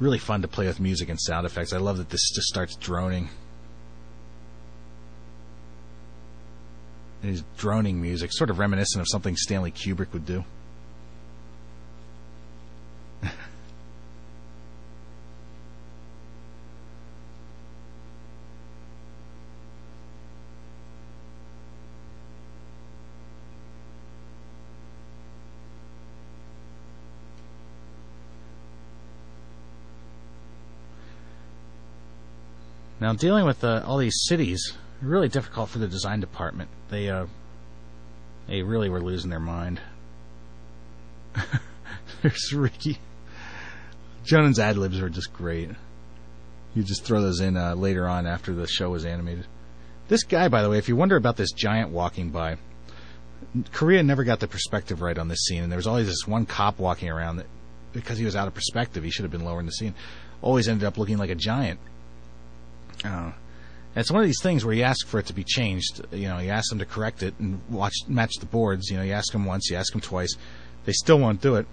Really fun to play with music and sound effects. I love that this just starts droning. It is droning music, sort of reminiscent of something Stanley Kubrick would do. Now, dealing with all these cities, really difficult for the design department. They really were losing their mind. There's Ricky. Jonan's ad-libs are just great. You just throw those in later on after the show was animated. This guy, by the way, if you wonder about this giant walking by, Korea never got the perspective right on this scene, and there was always this one cop walking around that, because he was out of perspective, he should have been lower in the scene, always ended up looking like a giant. It's one of these things where you ask for it to be changed. You ask them to correct it and match the boards. You ask them once, you ask them twice. They still won't do it.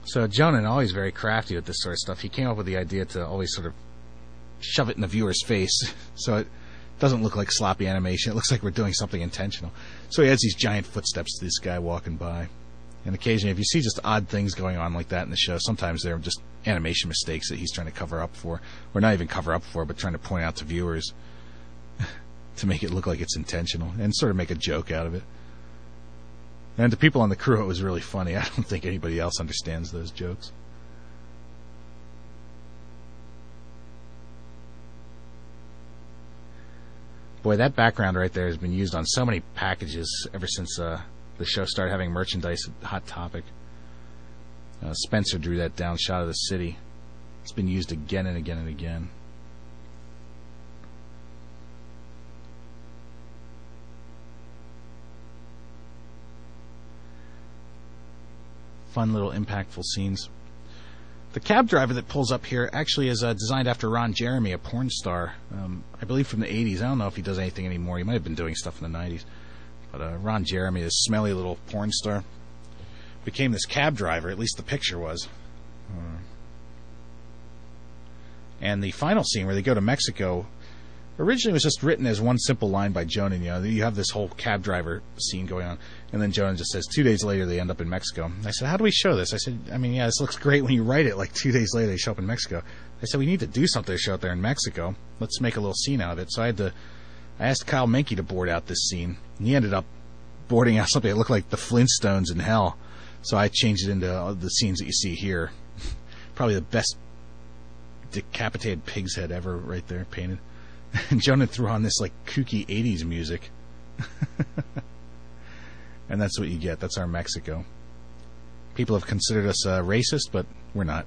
So Jonan, always very crafty with this sort of stuff, he came up with the idea to always sort of shove it in the viewer's face so it doesn't look like sloppy animation. It looks like we're doing something intentional. So he adds these giant footsteps to this guy walking by. And occasionally, if you see just odd things going on like that in the show, sometimes they're just animation mistakes that he's trying to cover up for. Or not even cover up for, but trying to point out to viewers to make it look like it's intentional and sort of make a joke out of it. And to people on the crew, it was really funny. I don't think anybody else understands those jokes. Boy, that background right there has been used on so many packages ever since the show started having merchandise at Hot Topic. Spencer drew that down shot of the city. It's been used again and again and again. Fun little impactful scenes. The cab driver that pulls up here actually is designed after Ron Jeremy, a porn star, I believe from the 80s. I don't know if he does anything anymore. He might have been doing stuff in the 90s. But Ron Jeremy, this smelly little porn star, became this cab driver, at least the picture was. And the final scene where they go to Mexico originally was just written as one simple line by Jonan. You have this whole cab driver scene going on, and then Jonan just says 2 days later they end up in Mexico. I said, how do we show this? I said, this looks great when you write it, like 2 days later they show up in Mexico. I said, we need to do something to show up there in Mexico. Let's make a little scene out of it. So I asked Kyle Menke to board out this scene, and he ended up boarding out something that looked like the Flintstones in hell. So I changed it into the scenes that you see here. Probably the best decapitated pig's head ever right there, painted. And Jonah threw on this like kooky 80s music. And that's what you get. That's our Mexico. People have considered us racist, but we're not.